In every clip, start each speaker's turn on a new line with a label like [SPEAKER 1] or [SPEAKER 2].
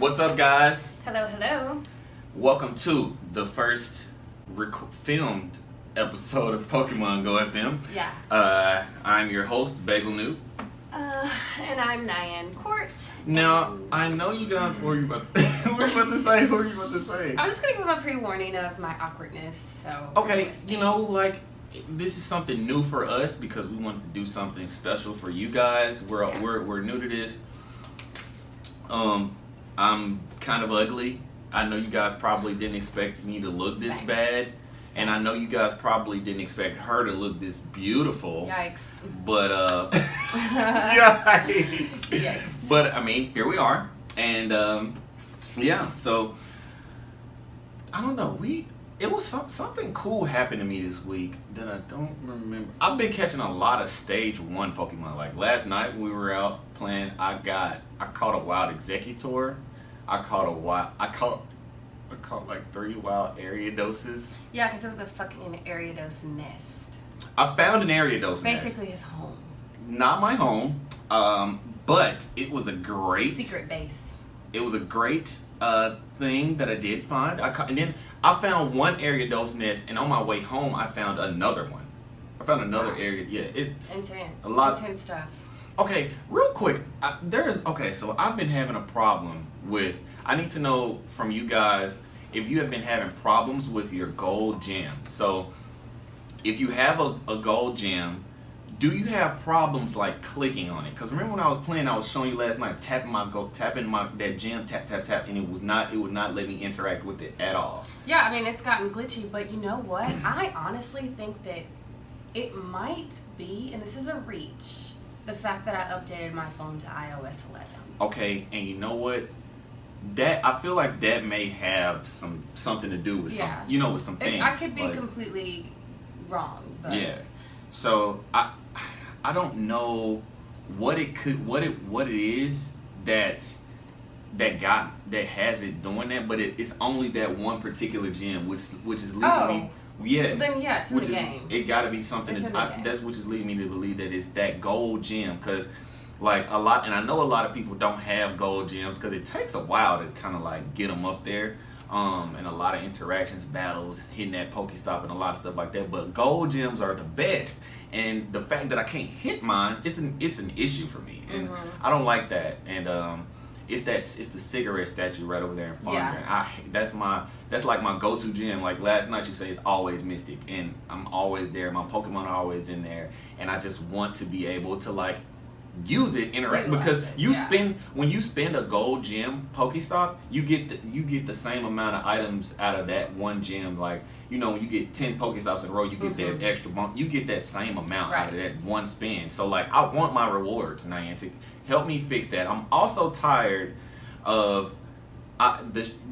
[SPEAKER 1] What's up, guys?
[SPEAKER 2] Hello, hello.
[SPEAKER 1] Welcome to the first filmed episode of Pokemon Go FM.
[SPEAKER 2] Yeah.
[SPEAKER 1] I'm your host, Bagel Newt.
[SPEAKER 2] And I'm Nyan Court.
[SPEAKER 1] Now, I know you guys. What were you about to say?
[SPEAKER 2] I was just gonna give a pre-warning of my awkwardness. So.
[SPEAKER 1] Okay, this is something new for us because we wanted to do something special for you guys. We're new to this. I'm kind of ugly. I know you guys probably didn't expect me to look this bad. And I know you guys probably didn't expect her to look this beautiful.
[SPEAKER 2] Yikes.
[SPEAKER 1] But,
[SPEAKER 2] Yikes.
[SPEAKER 1] But, I mean, here we are. And, so, I don't know. It was something cool happened to me this week that I don't remember. I've been catching a lot of stage 1 Pokemon. Like, last night when we were out playing, I caught a wild Executor. I caught like 3 wild Ariadoses.
[SPEAKER 2] Yeah, because it was a fucking Ariados nest.
[SPEAKER 1] I found an Ariados nest.
[SPEAKER 2] Basically his home.
[SPEAKER 1] Not my home, but it was a great...
[SPEAKER 2] secret base.
[SPEAKER 1] It was a great thing that I did find. And then I found one Ariados nest, and on my way home, I found another one. I found another area. Yeah, it's...
[SPEAKER 2] intense.
[SPEAKER 1] A lot.
[SPEAKER 2] Intense stuff.
[SPEAKER 1] Okay, real quick. So I've been having a problem with... I need to know from you guys if you have been having problems with your gold gem. So, if you have a gold gem, do you have problems like clicking on it? Because remember when I was playing, I was showing you last night, tapping that gem, tap, and it would not let me interact with it at all.
[SPEAKER 2] Yeah, I mean, it's gotten glitchy, but you know what? I honestly think that it might be, and this is a reach, the fact that I updated my phone to iOS 11.
[SPEAKER 1] Okay, and you know what? That I feel like that may have something to do with with some things.
[SPEAKER 2] I could be completely wrong, but
[SPEAKER 1] yeah. So I don't know what it is that has it doing that, but it's only that one particular gem which is leading me. Yeah.
[SPEAKER 2] Then yeah, it's in the game.
[SPEAKER 1] It got to be something that's which is leading me to believe that it's that gold gem because. Like a lot, and I know a lot of people don't have gold gems because it takes a while to kind of like get them up there, and a lot of interactions, battles, hitting that Pokestop, and a lot of stuff like that. But gold gems are the best, and the fact that I can't hit mine, it's an issue for me, and I don't like that. And it's the cigarette statue right over there in front of me. That's like my go-to gem. Like last night, you say it's always Mystic, and I'm always there. My Pokemon are always in there, and I just want to be able to like. Use it, interact because when you spend a gold gem Pokestop, you get the same amount of items out of that one gem. Like when you get 10 Pokestops in a row, you get that extra bump. You get that same amount out of that one spin. So like I want my rewards, Niantic. Help me fix that. I'm also tired of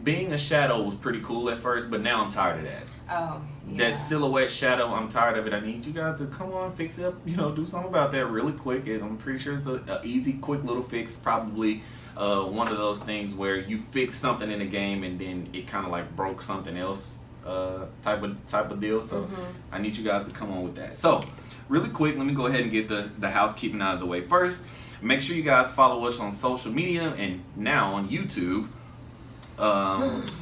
[SPEAKER 1] being a shadow was pretty cool at first, but now I'm tired of that.
[SPEAKER 2] Oh.
[SPEAKER 1] That silhouette shadow, I'm tired of it. I need you guys to come on, fix it up, do something about that really quick. And I'm pretty sure it's an easy, quick little fix. Probably one of those things where you fix something in the game and then it kind of like broke something else type of deal. So I need you guys to come on with that. So really quick, let me go ahead and get the housekeeping out of the way first. Make sure you guys follow us on social media and now on YouTube.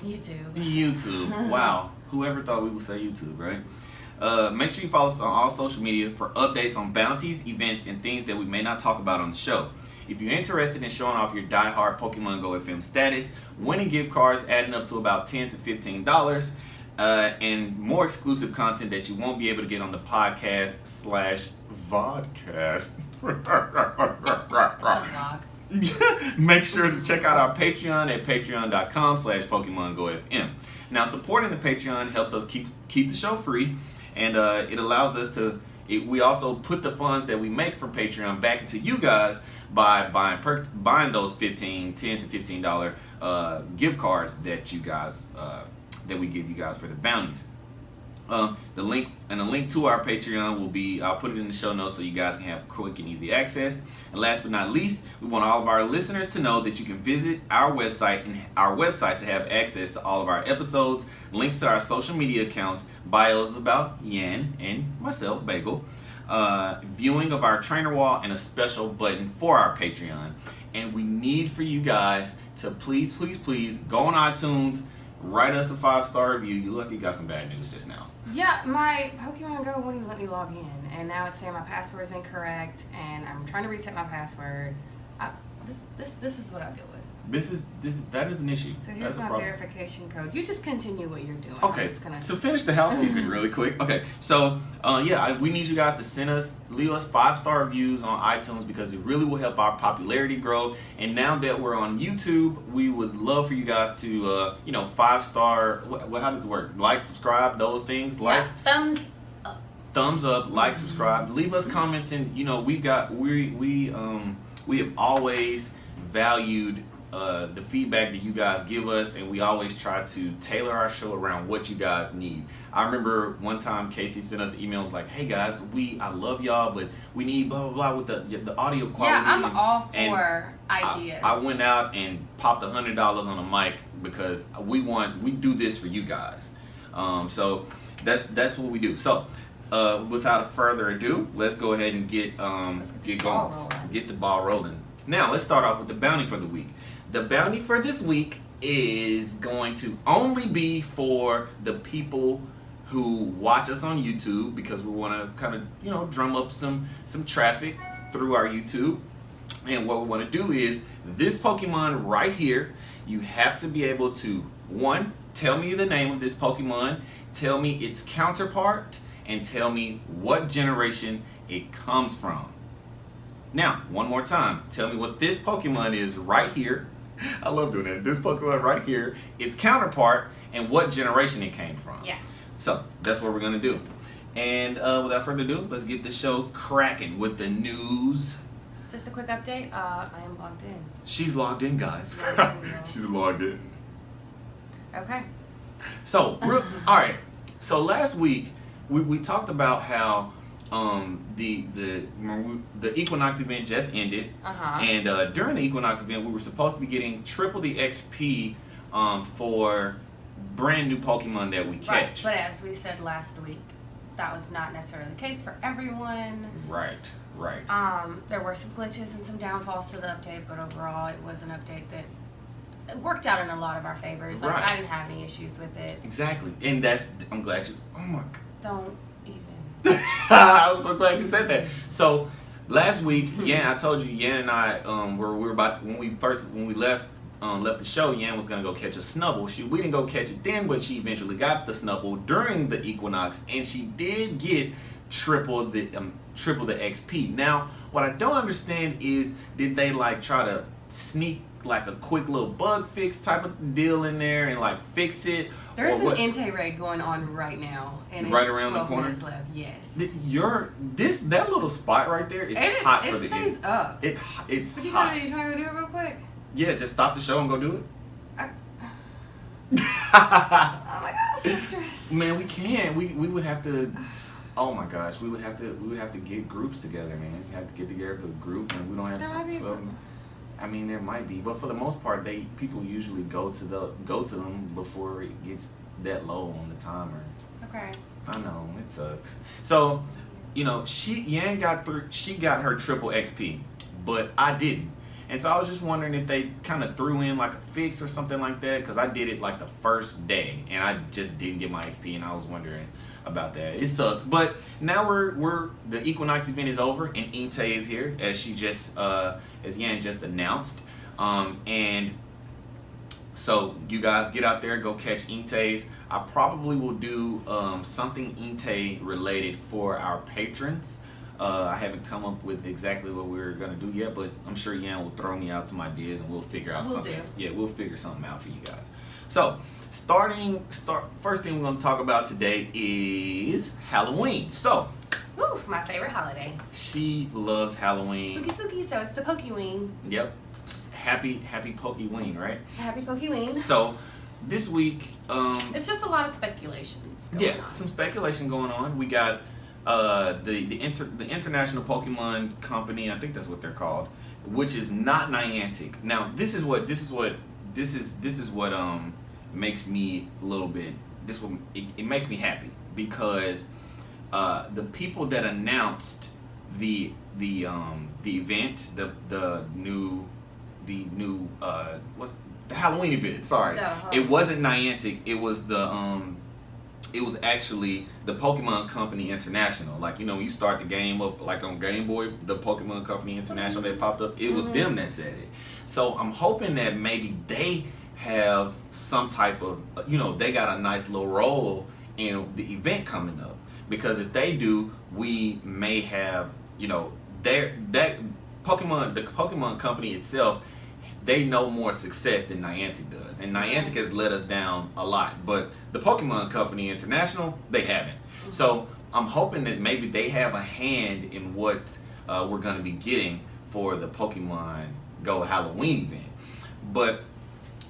[SPEAKER 1] YouTube. Wow. Whoever thought we would say YouTube, right? Make sure you follow us on all social media for updates on bounties, events, and things that we may not talk about on the show. If you're interested in showing off your die-hard Pokemon Go FM status, winning gift cards adding up to about $10 to $15, and more exclusive content that you won't be able to get on the podcast / vodcast. Make sure to check out our Patreon at patreon.com/PokemonGoFM. Now, supporting the Patreon helps us keep the show free, and it allows us to. We also put the funds that we make from Patreon back into you guys by buying those $10 to $15 gift cards that you guys that we give you guys for the bounties. The link to our Patreon will be, I'll put it in the show notes so you guys can have quick and easy access. And last but not least, we want all of our listeners to know that you can visit our website to have access to all of our episodes, links to our social media accounts, bios about Yan and myself, Bagel, viewing of our trainer wall, and a special button for our Patreon. And we need for you guys to please go on iTunes, write us a 5-star review. You look, you got some bad news just now.
[SPEAKER 2] Yeah, my Pokemon Go wouldn't even let me log in, and now it's saying my password is incorrect, and I'm trying to reset my password. This is what I deal with.
[SPEAKER 1] That is an issue.
[SPEAKER 2] So here's my verification code. You just continue what you're doing.
[SPEAKER 1] Okay. So finish the housekeeping really quick. Okay. So we need you guys to leave us 5-star reviews on iTunes because it really will help our popularity grow. And now that we're on YouTube, we would love for you guys to 5-star. How does it work? Like, subscribe, those things. Like, thumbs up, like, subscribe. Leave us comments, and we have always valued the feedback that you guys give us, and we always try to tailor our show around what you guys need. I remember one time Casey sent us emails like, "Hey guys, I love y'all, but we need blah blah blah with the audio quality."
[SPEAKER 2] Yeah, I'm all for ideas.
[SPEAKER 1] I went out and popped $100 on a mic because we do this for you guys. So that's what we do. So without further ado, let's go ahead and get going. Get the ball rolling. Now let's start off with the bounty for the week. The bounty for this week is going to only be for the people who watch us on YouTube, because we want to kind of drum up some traffic through our YouTube. And what we want to do is this Pokemon right here. You have to be able to, one, tell me the name of this Pokemon, tell me its counterpart, and tell me what generation it comes from. Now, one more time, tell me what this Pokemon is right here. I love doing that. This Pokemon right here, its counterpart, and what generation it came from.
[SPEAKER 2] Yeah.
[SPEAKER 1] So, that's what we're going to do. And without further ado, let's get the show cracking with the news.
[SPEAKER 2] Just a quick update. I am logged in.
[SPEAKER 1] She's logged in, guys. She's logged in.
[SPEAKER 2] Okay.
[SPEAKER 1] So, all right. So, last week, we talked about how the Equinox event just ended, and during the Equinox event we were supposed to be getting triple the XP for brand new Pokemon that we catch.
[SPEAKER 2] Right, but as we said last week, that was not necessarily the case for everyone.
[SPEAKER 1] Right.
[SPEAKER 2] There were some glitches and some downfalls to the update, but overall it was an update that worked out in a lot of our favors. Like,
[SPEAKER 1] right.
[SPEAKER 2] I didn't have any issues with it.
[SPEAKER 1] Exactly, and I'm glad you. Oh my God.
[SPEAKER 2] Don't even.
[SPEAKER 1] I was so glad you said that. So last week, I told you, Yan and I we were about to, when we left the show, Yan was gonna go catch a Snubble. We didn't go catch it then, but she eventually got the Snubble during the Equinox, and she did get triple the XP. Now, what I don't understand is, did they try to sneak a quick little bug fix type of deal in there and fix it?
[SPEAKER 2] There's an Entei raid going on right now, and
[SPEAKER 1] right
[SPEAKER 2] it's
[SPEAKER 1] around
[SPEAKER 2] 12
[SPEAKER 1] the corner.
[SPEAKER 2] minutes left. Yes.
[SPEAKER 1] That little spot right there is hot for the game.
[SPEAKER 2] It stays up.
[SPEAKER 1] It's
[SPEAKER 2] But you
[SPEAKER 1] hot.
[SPEAKER 2] trying to go do it real quick?
[SPEAKER 1] Yeah, just stop the show and go do it.
[SPEAKER 2] Oh my God, I'm so stressed.
[SPEAKER 1] Man, we can't. We would have to. Oh my gosh, we would have to get groups together, man. We have to get together with a group, and we don't have to. 12. I mean, there might be, but for the most part, people usually go to them before it gets that low on the timer.
[SPEAKER 2] Okay.
[SPEAKER 1] I know, it sucks. So, Yan she got her triple XP, but I didn't. And so I was just wondering if they kind of threw in a fix or something like that, because I did it the first day and I just didn't get my XP, and I was wondering about that. It sucks, but now the Equinox event is over and Entei is here, as Yan just announced, and so you guys get out there, go catch Enteis. I probably will do something Entei related for our patrons. I haven't come up with exactly what we're gonna do yet, but I'm sure Yan will throw me out some ideas and we'll figure out something. Yeah, we'll figure something out for you guys. So, first thing we're gonna talk about today is Halloween. So,
[SPEAKER 2] Woo, my favorite holiday.
[SPEAKER 1] She loves Halloween.
[SPEAKER 2] Spooky, so it's the Pokeween.
[SPEAKER 1] Yep. Happy Pokeween, right?
[SPEAKER 2] Happy Pokeween.
[SPEAKER 1] So, this week,
[SPEAKER 2] it's just a lot of speculations going on.
[SPEAKER 1] Some speculation going on. We got the International Pokemon Company, I think that's what they're called, which is not Niantic. Now, this is what makes me a little bit. It makes me happy, because the people that announced the event, the new what's the Halloween event? Sorry, it wasn't Niantic. It was actually the Pokemon Company International. Like, when you start the game up, like on Game Boy, the Pokemon Company International that popped up, it was them that said it. So I'm hoping that maybe they have some type of, they got a nice little role in the event coming up. Because if they do, we may have, the Pokemon Company itself, they know more success than Niantic does. And Niantic has let us down a lot. But the Pokemon Company International, they haven't. So I'm hoping that maybe they have a hand in what we're going to be getting for the Pokemon Go Halloween event. But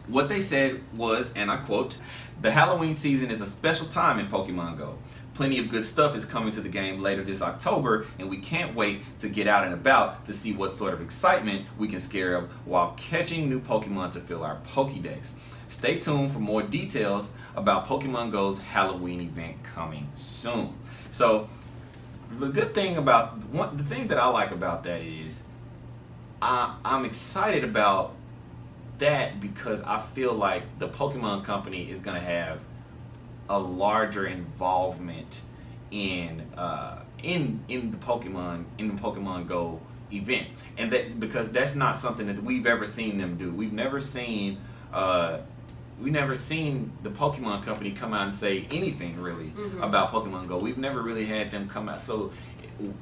[SPEAKER 1] what they said was, and I quote, "The Halloween season is a special time in Pokemon Go. Plenty of good stuff is coming to the game later this October, and we can't wait to get out and about to see what sort of excitement we can scare up while catching new Pokemon to fill our Pokédex. Stay tuned for more details about Pokemon Go's Halloween event coming soon." So the good thing the thing that I like about that is I'm excited about that because I feel like the Pokemon Company is going to have a larger involvement in the Pokemon Go event, and that because that's not something that we've ever seen them do. We've never seen the Pokemon Company come out and say anything really about Pokemon Go. We've never really had them come out, so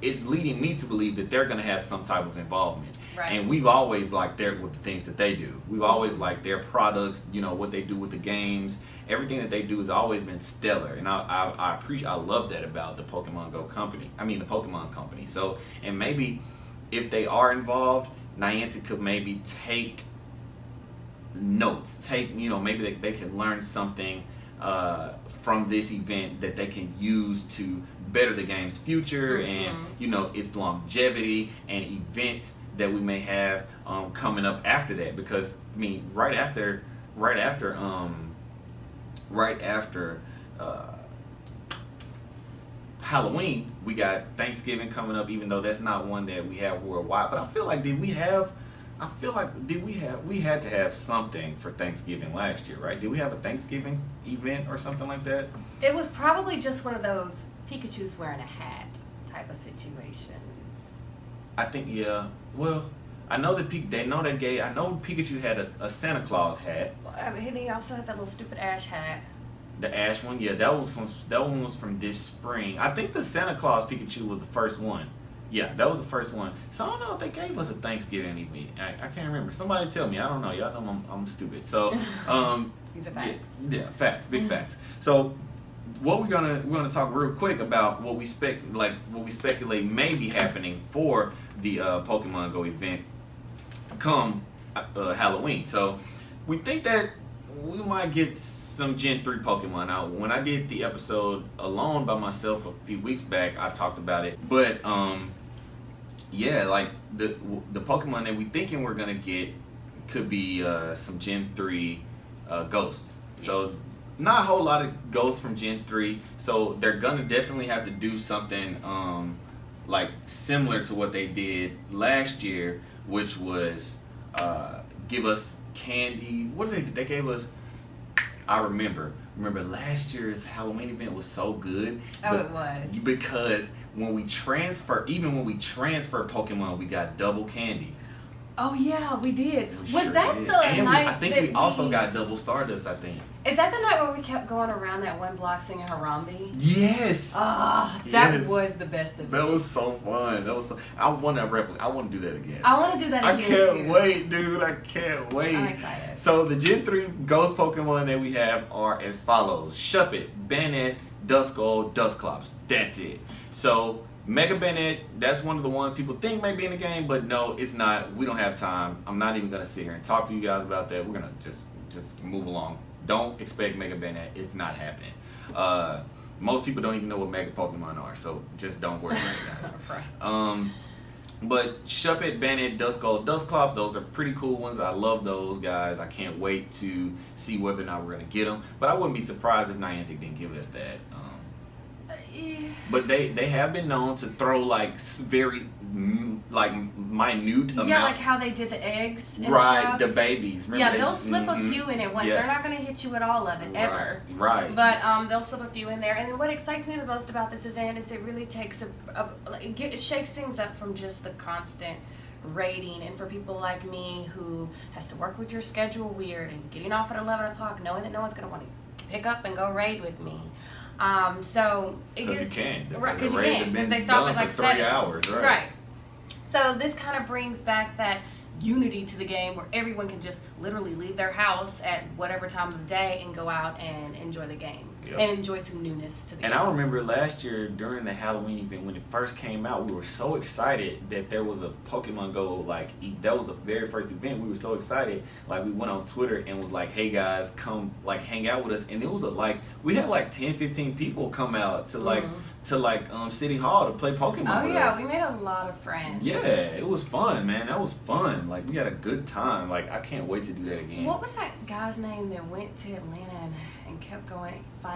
[SPEAKER 1] it's leading me to believe that they're going to have some type of involvement.
[SPEAKER 2] Right.
[SPEAKER 1] And we've always liked with the things that they do. We've always liked their products, what they do with the games. Everything that they do has always been stellar, and I appreciate, I love that about the Pokemon Go company. I mean the Pokemon Company. So, and maybe if they are involved, Niantic could maybe take notes. Maybe they can learn something from this event that they can use to better the game's future and its longevity and events that we may have coming up after that. Because I mean, right after Halloween, we got Thanksgiving coming up, even though that's not one that we have worldwide. But I feel like we had to have something for Thanksgiving last year, right? Did we have a Thanksgiving event or something like that?
[SPEAKER 2] It was probably just one of those Pikachu's wearing a hat type of situations.
[SPEAKER 1] I think, yeah. Well, I know that I know Pikachu had a Santa Claus hat.
[SPEAKER 2] I mean, he also had that little stupid ash hat.
[SPEAKER 1] The ash one, yeah, that one was from this spring. I think the Santa Claus Pikachu was the first one. Yeah, that was the first one. So I don't know if they gave us a Thanksgiving event. I can't remember. Somebody tell me. I don't know. Y'all know I'm stupid. So
[SPEAKER 2] These are facts.
[SPEAKER 1] Yeah, facts, big facts. So what we're gonna talk real quick about what we speculate may be happening for the Pokemon Go event come Halloween. So we think that we might get some Gen 3 Pokemon out. When I did the episode alone by myself a few weeks back, I talked about it. But yeah, like the Pokemon that we thinking we're gonna get could be some Gen 3 ghosts. So not a whole lot of ghosts from Gen 3. So they're gonna definitely have to do something like similar to what they did last year, which was give us candy. What did they gave us? I remember last year's Halloween event was so good.
[SPEAKER 2] Oh, it was.
[SPEAKER 1] Because when we transfer Pokemon, we got double candy.
[SPEAKER 2] Oh yeah, we did.
[SPEAKER 1] We
[SPEAKER 2] was
[SPEAKER 1] sure
[SPEAKER 2] that
[SPEAKER 1] did.
[SPEAKER 2] the
[SPEAKER 1] And
[SPEAKER 2] night
[SPEAKER 1] I think we also got double Stardust, I think.
[SPEAKER 2] Is that the night where we kept going around that one block singing Harambe?
[SPEAKER 1] Yes.
[SPEAKER 2] That
[SPEAKER 1] Yes.
[SPEAKER 2] was the best of it.
[SPEAKER 1] That was so fun. I want to do that again.
[SPEAKER 2] I want to do that again.
[SPEAKER 1] I can't wait, dude. I can't wait.
[SPEAKER 2] I'm excited.
[SPEAKER 1] So the Gen 3 Ghost Pokemon that we have are as follows: Shuppet, Banette, Duskull, Dusclops. That's it. So Mega Banette, that's one of the ones people think may be in the game, but no, it's not. We don't have time. I'm not even gonna sit here and talk to you guys about that. We're gonna just move along. Don't expect Mega Banette. It's not happening. Most people don't even know what Mega Pokemon are, so just don't worry about it, guys.
[SPEAKER 2] Right.
[SPEAKER 1] But Shuppet, Banette, Duskull, Dusclops, those are pretty cool ones. I love those guys. I can't wait to see whether or not we're gonna get them. But I wouldn't be surprised if Niantic didn't give us that. But they have been known to throw like very like minute amounts.
[SPEAKER 2] Yeah, like how they did the eggs and
[SPEAKER 1] right,
[SPEAKER 2] stuff.
[SPEAKER 1] the babies. Remember
[SPEAKER 2] Yeah, they'll slip a few in it once.
[SPEAKER 1] Yeah.
[SPEAKER 2] They're not going to hit you with all of it, ever.
[SPEAKER 1] Right.
[SPEAKER 2] But they'll slip a few in there. And what excites me the most about this event is it really takes it shakes things up from just the constant rating. And for people like me who has to work with your schedule weird and getting off at 11 o'clock knowing that no one's going to want to pick up and go raid with me. So it
[SPEAKER 1] Because
[SPEAKER 2] gives,
[SPEAKER 1] you can.
[SPEAKER 2] Because
[SPEAKER 1] the
[SPEAKER 2] you
[SPEAKER 1] raids
[SPEAKER 2] can.
[SPEAKER 1] have been
[SPEAKER 2] Because they stop
[SPEAKER 1] done
[SPEAKER 2] at like
[SPEAKER 1] for 3
[SPEAKER 2] 7
[SPEAKER 1] hours. Right.
[SPEAKER 2] Right. So this kind of brings back that unity to the game where everyone can just literally leave their house at whatever time of the day and go out and enjoy the game.
[SPEAKER 1] Yep.
[SPEAKER 2] And enjoy some newness to the game.
[SPEAKER 1] And I remember last year during the Halloween event when it first came out, we were so excited that there was a Pokemon Go, that was the very first event. We were so excited, like we went on Twitter and was like, hey guys, come like hang out with us. And it was we had like 10, 15 people come out to City Hall to play Pokemon with us.
[SPEAKER 2] We made a lot of friends.
[SPEAKER 1] Yeah, it was fun, man. That was fun. Like we had a good time. Like I can't wait to do that again.
[SPEAKER 2] What was that guy's name that went to Atlanta and kept going, finding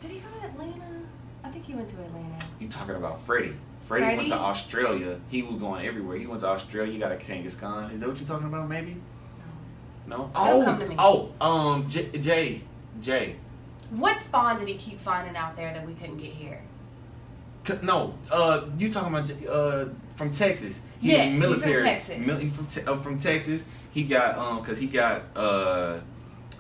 [SPEAKER 2] did he go to Atlanta? I think he went to Atlanta.
[SPEAKER 1] You talking about Freddie? Freddie went to Australia. He was going everywhere. He went to Australia, got a Kangaskhan. Is that what you're talking about, maybe? No?
[SPEAKER 2] Don't come to me.
[SPEAKER 1] Jay.
[SPEAKER 2] What spawn did he keep finding out there that we couldn't get here?
[SPEAKER 1] No, you talking about from Texas.
[SPEAKER 2] Yes,
[SPEAKER 1] military.
[SPEAKER 2] he's from Texas.
[SPEAKER 1] From Texas. He got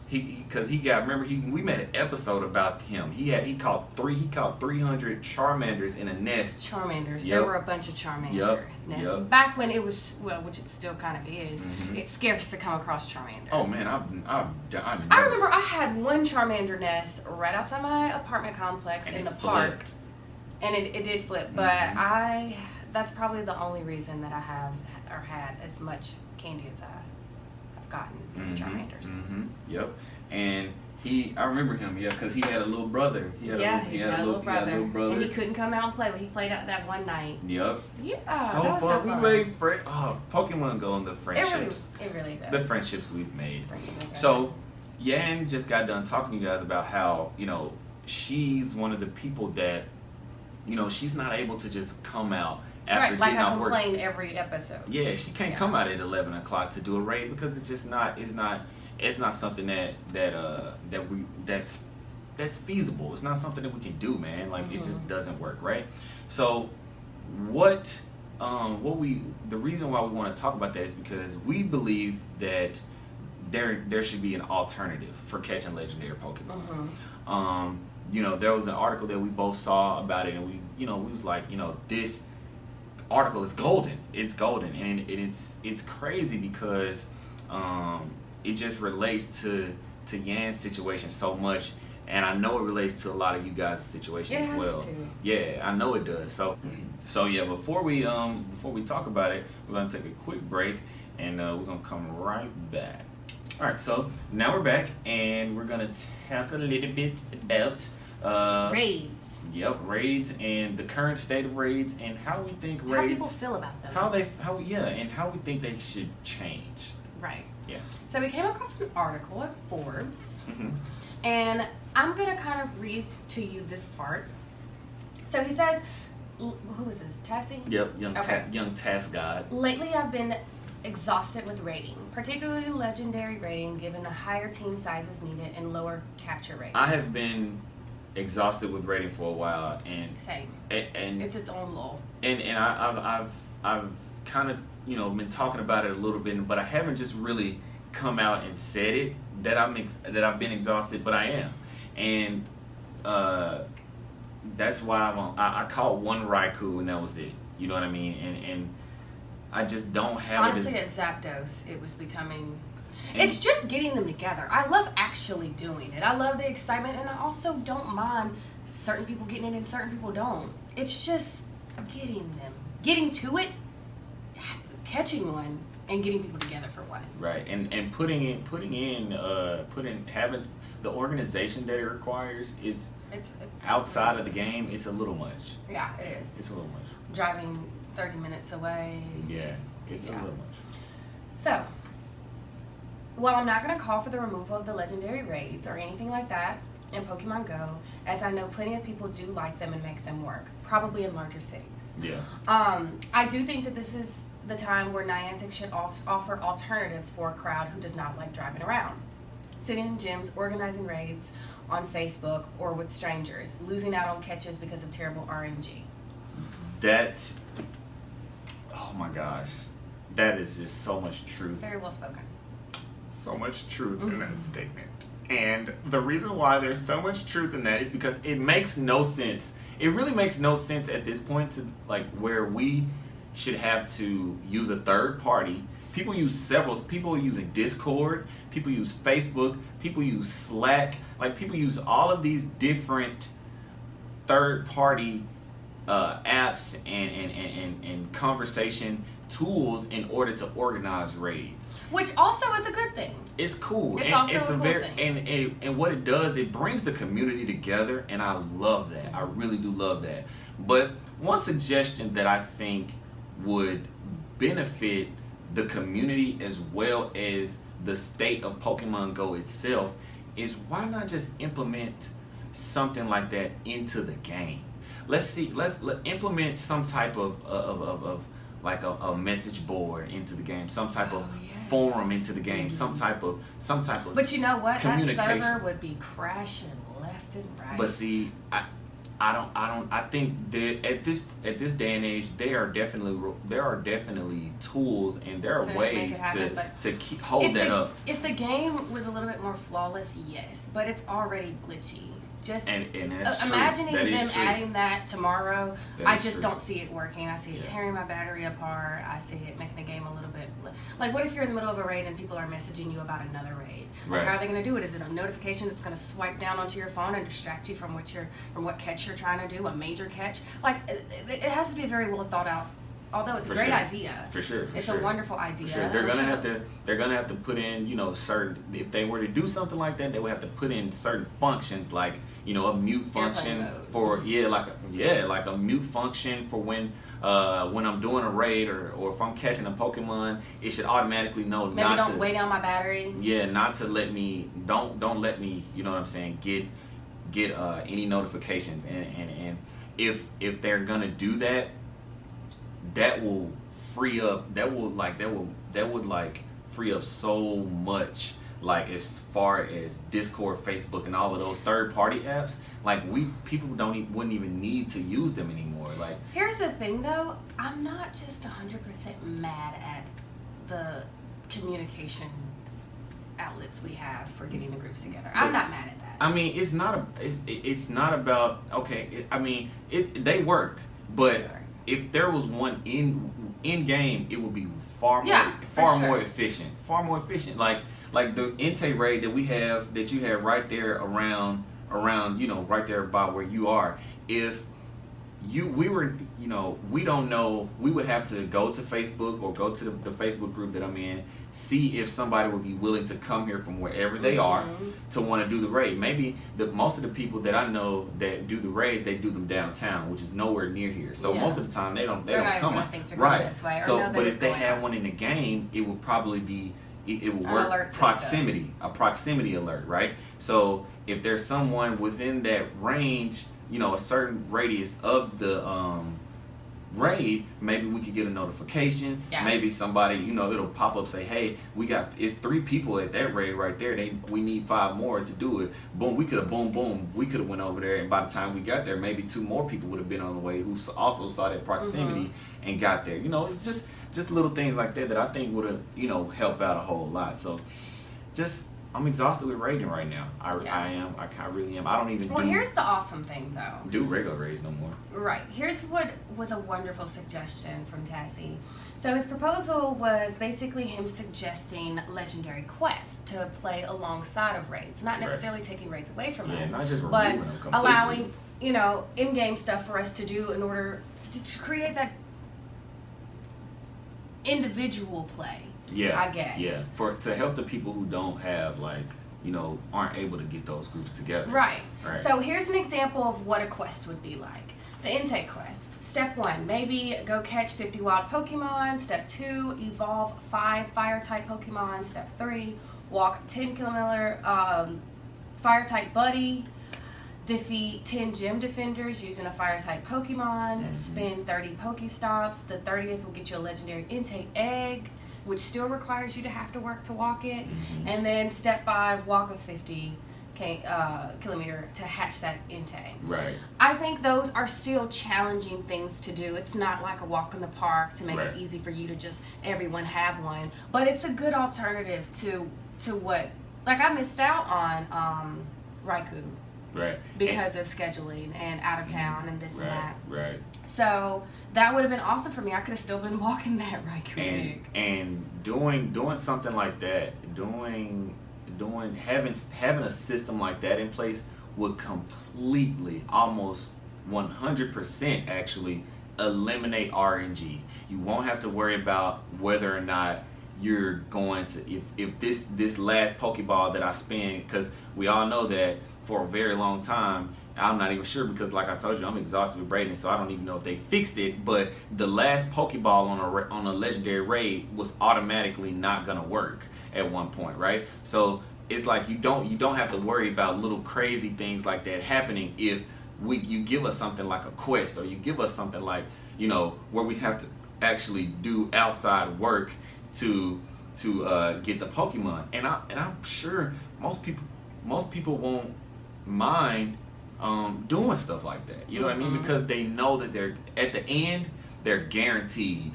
[SPEAKER 1] remember we made an episode about him. He caught 300 Charmanders in a nest.
[SPEAKER 2] Charmanders.
[SPEAKER 1] Yep.
[SPEAKER 2] There were a bunch of Charmander nests.
[SPEAKER 1] Yep.
[SPEAKER 2] Back when it was, which it still kind of is,
[SPEAKER 1] Mm-hmm.
[SPEAKER 2] it's scarce to come across Charmander.
[SPEAKER 1] Oh man,
[SPEAKER 2] I remember I had one Charmander nest right outside my apartment complex
[SPEAKER 1] And
[SPEAKER 2] in
[SPEAKER 1] it
[SPEAKER 2] the park.
[SPEAKER 1] flipped.
[SPEAKER 2] And it did flip, but that's probably the only reason that I have or had as much candy as I've gotten from Charmanders.
[SPEAKER 1] Mm-hmm. Yep. And I remember him, because he had a little brother. He had a little brother.
[SPEAKER 2] And he couldn't come out and play, but he played out that one night.
[SPEAKER 1] Yep.
[SPEAKER 2] Yeah,
[SPEAKER 1] so
[SPEAKER 2] that was
[SPEAKER 1] fun.
[SPEAKER 2] so fun.
[SPEAKER 1] We made Pokemon Go and the friendships.
[SPEAKER 2] It really does.
[SPEAKER 1] The friendships we've made. So, Yan just got done talking to you guys about how, she's one of the people that, she's not able to just come out after getting off work.
[SPEAKER 2] Like I complain every episode.
[SPEAKER 1] Yeah, she can't come out at 11 o'clock to do a raid because it's just not, it's not something that's feasible. It's not something that we can do, man. Like it just doesn't work, right? So the reason why we want to talk about that is because we believe that there should be an alternative for catching legendary Pokemon. There was an article that we both saw about it, and we was like, this article is golden. It's golden, and it's crazy because it just relates to Yan's situation so much, and I know it relates to a lot of you guys' situation as well.
[SPEAKER 2] To.
[SPEAKER 1] Yeah, I know it does. So yeah, before we talk about it, we're gonna take a quick break, and we're gonna come right back. All right, so now we're back, and we're gonna talk a little bit about
[SPEAKER 2] raids.
[SPEAKER 1] Yep, raids and the current state of raids and how we think raids.
[SPEAKER 2] How people feel about them.
[SPEAKER 1] And how we think they should change.
[SPEAKER 2] Right.
[SPEAKER 1] Yeah.
[SPEAKER 2] So we came across an article at Forbes, and I'm gonna kind of read to you this part. So he says, who is this? Tassie?
[SPEAKER 1] Yep, young task god.
[SPEAKER 2] Lately, I've been exhausted with raiding, particularly legendary raiding, given the higher team sizes needed and lower capture rates.
[SPEAKER 1] I have been exhausted with raiding for a while, and
[SPEAKER 2] same.
[SPEAKER 1] And
[SPEAKER 2] it's its own lull.
[SPEAKER 1] And I've kind of been talking about it a little bit, but I haven't just really come out and said it that I've been exhausted, but I am, and that's why I caught one Raikou and that was it. You know what I mean? And I just don't have
[SPEAKER 2] honestly at Zapdos it was becoming. It's just getting them together. I love actually doing it. I love the excitement, and I also don't mind certain people getting it and certain people don't. It's just getting to it, catching one, and getting people together for one.
[SPEAKER 1] Right, and having the organization that it requires is it's outside of the game. It's a little much.
[SPEAKER 2] Yeah, it is.
[SPEAKER 1] It's a little much.
[SPEAKER 2] Driving 30 minutes away.
[SPEAKER 1] Yeah, it's a little much.
[SPEAKER 2] So, while I'm not going to call for the removal of the legendary raids or anything like that, in Pokemon Go, as I know plenty of people do like them and make them work, probably in larger cities.
[SPEAKER 1] Yeah.
[SPEAKER 2] I do think that this is the time where Niantic should offer alternatives for a crowd who does not like driving around. Sitting in gyms, organizing raids on Facebook or with strangers, losing out on catches because of terrible RNG.
[SPEAKER 1] That, oh my gosh, that is just so much truth.
[SPEAKER 2] It's very well spoken.
[SPEAKER 3] So much truth in that statement. And the reason why there's so much truth in that
[SPEAKER 1] It's because it makes no sense. It really makes no sense at this point to like where we should have to use a third party. People are using Discord, people use Facebook, people use Slack, like people use all of these different third party apps and conversation tools in order to organize raids.
[SPEAKER 2] Which also is a good thing.
[SPEAKER 1] It's cool.
[SPEAKER 2] It's also a cool
[SPEAKER 1] thing. And what it does, it brings the community together, and I love that. I really do love that. But one suggestion that I think would benefit the community as well as the state of Pokemon Go itself is why not just implement something like that into the game? Let's implement some type of like a message board into the game, some type of forum into the game, some type of
[SPEAKER 2] But you know what? That
[SPEAKER 1] communication.
[SPEAKER 2] server would be crashing left and right.
[SPEAKER 1] But see, I think that at this day and age, there are definitely tools and there are
[SPEAKER 2] To make
[SPEAKER 1] ways
[SPEAKER 2] it happen,
[SPEAKER 1] to hold that up.
[SPEAKER 2] If the game was a little bit more flawless, yes, but it's already glitchy. Just
[SPEAKER 1] And that's true.
[SPEAKER 2] imagining
[SPEAKER 1] That is
[SPEAKER 2] them
[SPEAKER 1] true.
[SPEAKER 2] adding that tomorrow,
[SPEAKER 1] That
[SPEAKER 2] I
[SPEAKER 1] is
[SPEAKER 2] just
[SPEAKER 1] true.
[SPEAKER 2] don't see it working. I see it
[SPEAKER 1] Yeah.
[SPEAKER 2] tearing my battery apart. I see it making the game a little bit like, what if you're in the middle of a raid and people are messaging you about another raid? Like,
[SPEAKER 1] Right.
[SPEAKER 2] how are they going to do it? Is it a notification that's going to swipe down onto your phone and distract you from what catch you're trying to do, a major catch? Like, it has to be very well thought out. Although it's a
[SPEAKER 1] For
[SPEAKER 2] great
[SPEAKER 1] sure.
[SPEAKER 2] idea.
[SPEAKER 1] For sure.
[SPEAKER 2] It's
[SPEAKER 1] sure.
[SPEAKER 2] a wonderful idea.
[SPEAKER 1] For sure. They're gonna have to put in, certain, if they were to do something like that, they would have to put in certain functions like, a mute function
[SPEAKER 2] mode.
[SPEAKER 1] for like a mute function for when I'm doing a raid or if I'm catching a Pokemon, it should automatically know
[SPEAKER 2] Maybe
[SPEAKER 1] not
[SPEAKER 2] don't
[SPEAKER 1] to
[SPEAKER 2] weigh down my battery.
[SPEAKER 1] not to let me don't let me, you know what I'm saying, get any notifications and if they're gonna do that, that will free up that would free up so much, like as far as Discord, Facebook, and all of those third party apps. Like people wouldn't even need to use them anymore. Like,
[SPEAKER 2] Here's the thing though, I'm not just 100% mad at the communication outlets we have for getting the groups together. I'm not mad at that.
[SPEAKER 1] I mean, it's not about they work, but if there was one in game, it would be far more efficient. Far more efficient. Like the intake rate that you have right there around right there about where you are. If we don't know, we would have to go to Facebook or go to the Facebook group that I'm in, see if somebody would be willing to come here from wherever they are to want to do the raid. Maybe most of the people that I know that do the raids, they do them downtown, which is nowhere near here. So most of the time they don't come
[SPEAKER 2] right. This way,
[SPEAKER 1] so but if they had one in the game, it would probably be it would work a proximity alert, right? So if there's someone within that range, a certain radius of the raid, maybe we could get a notification.
[SPEAKER 2] Yeah.
[SPEAKER 1] Maybe somebody, it'll pop up, say, hey, it's 3 people at that raid right there. We need 5 more to do it. Boom, we could have went over there, and by the time we got there, maybe 2 more people would have been on the way who also saw that proximity and got there. It's just little things like that I think would have, help out a whole lot. So I'm exhausted with raiding right now. I am. I really am. I don't even
[SPEAKER 2] Here's the awesome thing, though.
[SPEAKER 1] do regular raids no more.
[SPEAKER 2] Right. Here's what was a wonderful suggestion from Tassie. So his proposal was basically him suggesting legendary quests to play alongside of raids. Not necessarily taking raids away from us,
[SPEAKER 1] not just
[SPEAKER 2] but
[SPEAKER 1] removing them completely.
[SPEAKER 2] allowing, in-game stuff for us to do in order to create that individual play.
[SPEAKER 1] Yeah,
[SPEAKER 2] I guess.
[SPEAKER 1] Yeah, to help the people who don't have aren't able to get those groups together.
[SPEAKER 2] Right. So here's an example of what a quest would be like. The intake quest. Step 1, maybe go catch 50 wild Pokemon. Step 2, evolve 5 fire type Pokemon. Step 3, walk 10 Fire type buddy. Defeat 10 gym defenders using a fire type Pokemon. Spin 30 Pokestops. The 30th will get you a legendary intake egg, which still requires you to have to work to walk it. And then step 5, walk a 50 kilometer to hatch that intake.
[SPEAKER 1] Right.
[SPEAKER 2] I think those are still challenging things to do. It's not like a walk in the park to make it easy for you to just everyone have one. But it's a good alternative to what, like I missed out on Raikou.
[SPEAKER 1] Right.
[SPEAKER 2] Because of scheduling and out of town and this and that.
[SPEAKER 1] Right.
[SPEAKER 2] So that would have been awesome for me. I could have still been walking that Raikou.
[SPEAKER 1] And doing something like that, having a system like that in place would completely, almost 100% actually eliminate RNG. You won't have to worry about whether or not you're going to, if this last Pokeball that I spin, because we all know that for a very long time, I'm not even sure, because like I told you, I'm exhausted with braiding, so I don't even know if they fixed it, but the last Pokeball on a legendary raid was automatically not gonna work at one point, right? So it's like you don't have to worry about little crazy things like that happening if you give us something like a quest, or you give us something like, you know, where we have to actually do outside work to get the Pokemon. And I'm sure most people won't mind doing stuff like that. You know what I mean? Because they know that they're at the end, they're guaranteed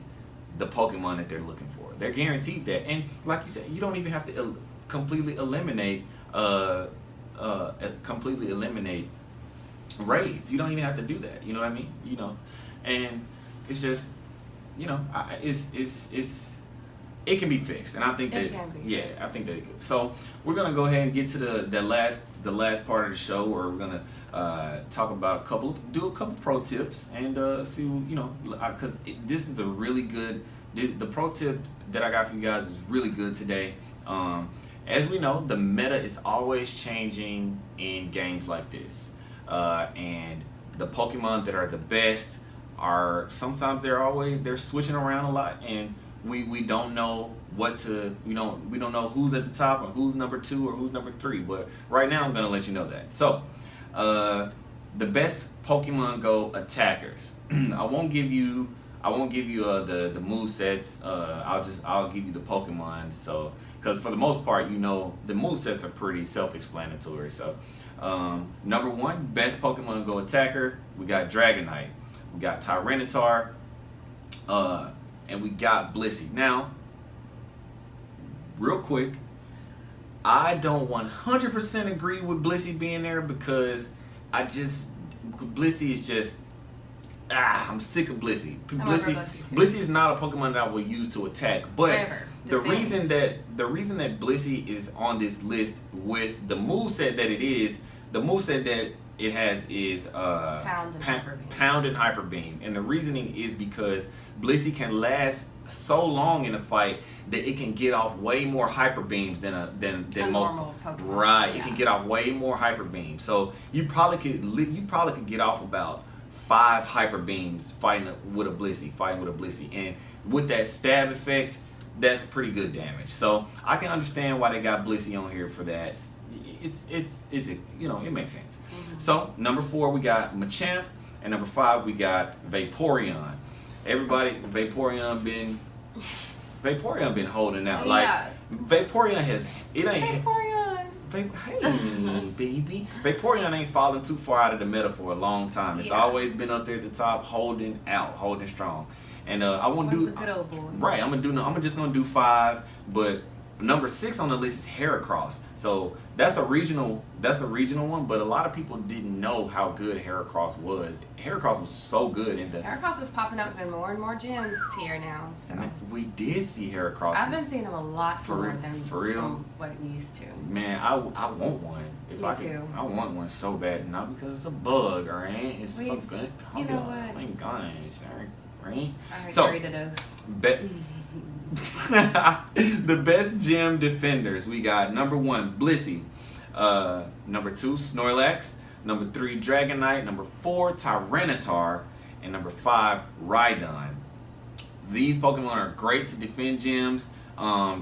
[SPEAKER 1] the Pokemon that they're looking for. They're guaranteed that. And like you said, you don't even have to completely eliminate raids. You don't even have to do that. You know what I mean? You know, and it's just, you know, it can be fixed, and I think that I think that it could. So we're gonna go ahead and get to the last part of the show, where we're gonna talk about do a couple pro tips, and see, you know, because this is a really good. The pro tip that I got for you guys is really good today. As we know, the meta is always changing in games like this, and the Pokemon that are the best are sometimes they're switching around a lot, and we don't know what to, we don't know who's at the top or who's number 2 or who's number 3, but right now I'm gonna let you know that. So the best Pokemon Go attackers. I won't give you the move sets. I'll give you the Pokemon. So because for the most part, you know, the move sets are pretty self-explanatory. So number 1, best Pokemon Go attacker, we got Dragonite, we got Tyranitar, and we got Blissey. Now, real quick, I don't 100% agree with Blissey being there,
[SPEAKER 2] Blissey
[SPEAKER 1] because is just, I'm sick of Blissey. Blissey is not a Pokemon that I will use to attack, but the reason that Blissey is on this list with the moveset that it is, the moveset that it has is Pound and Hyper Beam, and the reasoning is because Blissey can last so long in a fight that it can get off way more Hyper Beams than most
[SPEAKER 2] Pokemon.
[SPEAKER 1] Right,
[SPEAKER 2] yeah.
[SPEAKER 1] It can get off way more Hyper Beams. So you probably could get off about 5 Hyper Beams fighting with a Blissey, and with that stab effect, that's pretty good damage. So I can understand why they got Blissey on here for that. It's you know, it makes sense. So number 4 we got Machamp, and number 5 we got Vaporeon. Everybody, Vaporeon been holding out. Like Vaporeon hey baby, Vaporeon ain't falling too far out of the meta for a long time. It's always been up there at the top, holding strong. And I won't do
[SPEAKER 2] good old boy.
[SPEAKER 1] Right. I'm just gonna do 5, but number 6 on the list is Heracross. So that's a regional one, but a lot of people didn't know how good Heracross was. Heracross was so good in the
[SPEAKER 2] Heracross is popping up in more and more gyms here now. So
[SPEAKER 1] we did see Heracross.
[SPEAKER 2] I've been seeing him a lot more than
[SPEAKER 1] from
[SPEAKER 2] what we used to.
[SPEAKER 1] Man, I want one. I want one so bad, not because it's a bug or anything. It's so good.
[SPEAKER 2] You know what?
[SPEAKER 1] Oh my gosh, right?
[SPEAKER 2] I
[SPEAKER 1] So,
[SPEAKER 2] agree to those.
[SPEAKER 1] the best gym defenders, we got number 1 Blissey, number 2 Snorlax, number 3 Dragonite, number 4 Tyranitar, and number 5 Rhydon. These Pokemon are great to defend gyms.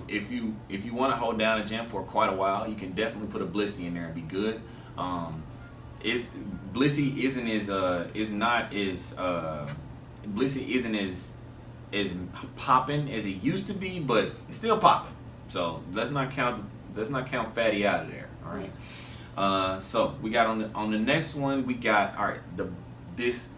[SPEAKER 1] If you want to hold down a gym for quite a while, you can definitely put a Blissey in there and be good. Blissey isn't as popping as it used to be, but it's still popping. So let's not count fatty out of there. All right. So we got on the next one, we got, all right, this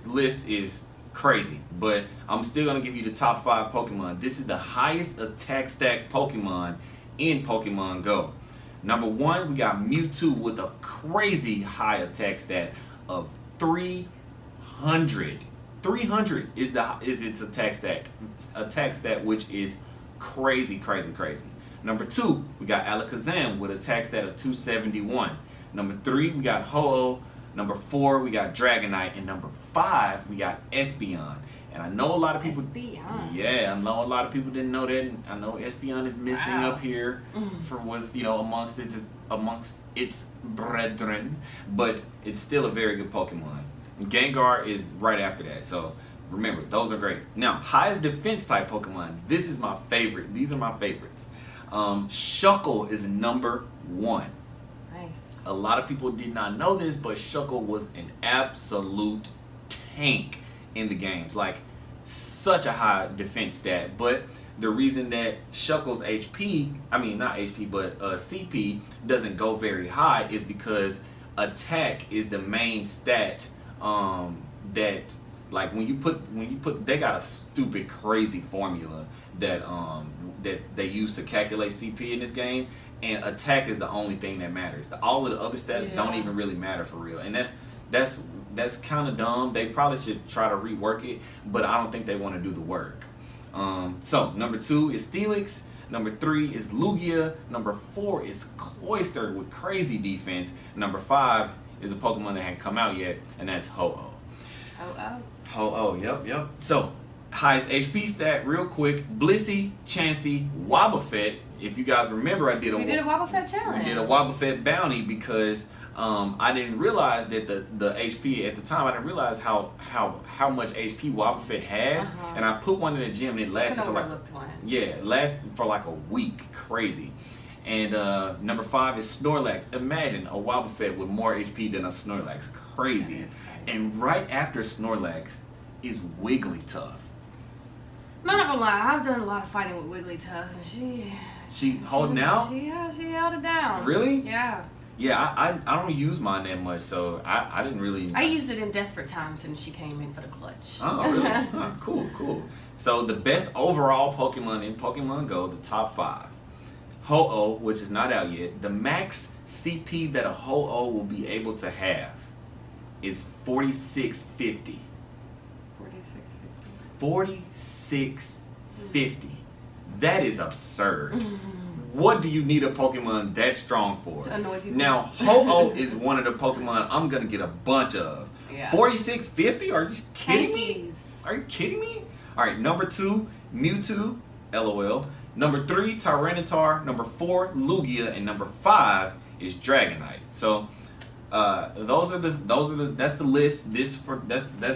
[SPEAKER 1] list is crazy, but I'm still gonna give you the top 5 Pokemon. This is the highest attack stack Pokemon in Pokemon Go. Number 1, we got Mewtwo with a crazy high attack stat of 300. 300 is its attack stat, which is crazy. Number 2, we got Alakazam with attack stat of 271. Number 3, we got Ho-Oh. Number 4, we got Dragonite. And number 5, we got Espeon. And I know a lot of people.
[SPEAKER 2] Espeon.
[SPEAKER 1] Yeah, I know a lot of people didn't know that. I know Espeon is missing
[SPEAKER 2] Wow.
[SPEAKER 1] up here from with amongst its brethren, but it's still a very good Pokemon. Gengar is right after that. So remember, those are great. Now, highest defense type Pokemon. This is my favorite. These are my favorites. Shuckle is number 1.
[SPEAKER 2] Nice.
[SPEAKER 1] A lot of people did not know this, but Shuckle was an absolute tank in the games. Like, such a high defense stat. But the reason that Shuckle's CP doesn't go very high is because attack is the main stat that, like, when you put they got a stupid crazy formula that they use to calculate CP in this game, and attack is the only thing that matters. All of the other stats don't even really matter for real, and that's kind of dumb. They probably should try to rework it, but I don't think they want to do the work. So number 2 is Steelix. Number 3 is Lugia. Number 4 is Cloyster with crazy defense. Number 5 is a Pokemon that hadn't come out yet, and that's Ho-Oh. Ho-Oh, yep. So, highest HP stat, real quick. Blissey, Chansey, Wobbuffet. If you guys remember, we did a
[SPEAKER 2] Wobbuffet challenge.
[SPEAKER 1] We did a Wobbuffet bounty because I didn't realize that the HP at the time. I didn't realize how much HP Wobbuffet has, and I put one in the gym and it lasted it lasted for like a week. Crazy. And number 5 is Snorlax. Imagine a Wobbuffet with more HP than a Snorlax. Crazy. And right after Snorlax is Wigglytuff.
[SPEAKER 2] I'm not gonna lie, I've done a lot of fighting with Wigglytuff, and
[SPEAKER 1] she holding out?
[SPEAKER 2] She held it down.
[SPEAKER 1] Really?
[SPEAKER 2] Yeah.
[SPEAKER 1] Yeah, I don't use mine that much, so I didn't really.
[SPEAKER 2] I used it in desperate times, and she came in for the clutch.
[SPEAKER 1] Oh, really? Oh, cool. So the best overall Pokemon in Pokemon Go, the top 5. Ho-Oh, which is not out yet. The max CP that a Ho-Oh will be able to have is 4650. 4650. That is absurd. What do you need a Pokemon that strong for?
[SPEAKER 2] To annoy people.
[SPEAKER 1] Now, Ho-Oh is one of the Pokemon I'm going to get a bunch of.
[SPEAKER 2] Yeah.
[SPEAKER 1] 4650? Are you kidding me?
[SPEAKER 2] Tankies.
[SPEAKER 1] Are you kidding me? All right, number 2, Mewtwo, LOL. Number 3, Tyranitar. Number 4, Lugia, and number 5 is Dragonite. So, that's the list. That's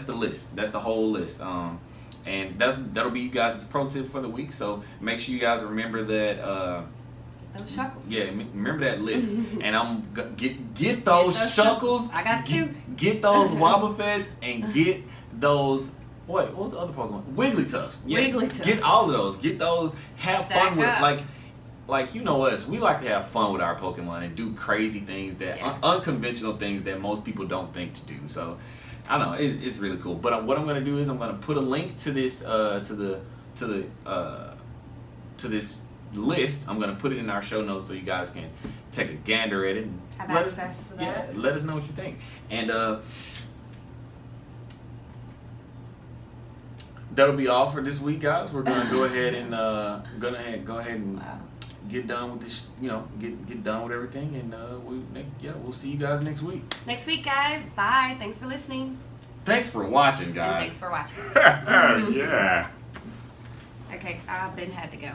[SPEAKER 1] the list. That's the whole list. And that'll be you guys' pro tip for the week. So make sure you guys remember that.
[SPEAKER 2] Those Shuckles.
[SPEAKER 1] Yeah, remember that list. And I'm get those Shuckles.
[SPEAKER 2] I got 2.
[SPEAKER 1] Get those Wobbuffets and get those. What was the other Pokemon? Wigglytuffs. Yeah,
[SPEAKER 2] Wigglytuffs.
[SPEAKER 1] Get all of those. Get those. Have
[SPEAKER 2] Stack
[SPEAKER 1] fun with
[SPEAKER 2] up.
[SPEAKER 1] like you know us. We like to have fun with our Pokemon and do crazy things that unconventional things that most people don't think to do. So I don't know, it's really cool. But what I'm gonna do is I'm gonna put a link to this to this list. I'm gonna put it in our show notes so you guys can take a gander at it and
[SPEAKER 2] Have access to that.
[SPEAKER 1] Yeah, let us know what you think. And that'll be all for this week, guys. We're gonna go ahead and get done with this. Get done with everything, and we'll see you guys next week.
[SPEAKER 2] Next week, guys. Bye. Thanks for listening.
[SPEAKER 1] Thanks for watching,
[SPEAKER 2] And
[SPEAKER 1] guys.
[SPEAKER 2] thanks for watching.
[SPEAKER 3] Yeah.
[SPEAKER 2] Okay, I've been had to go.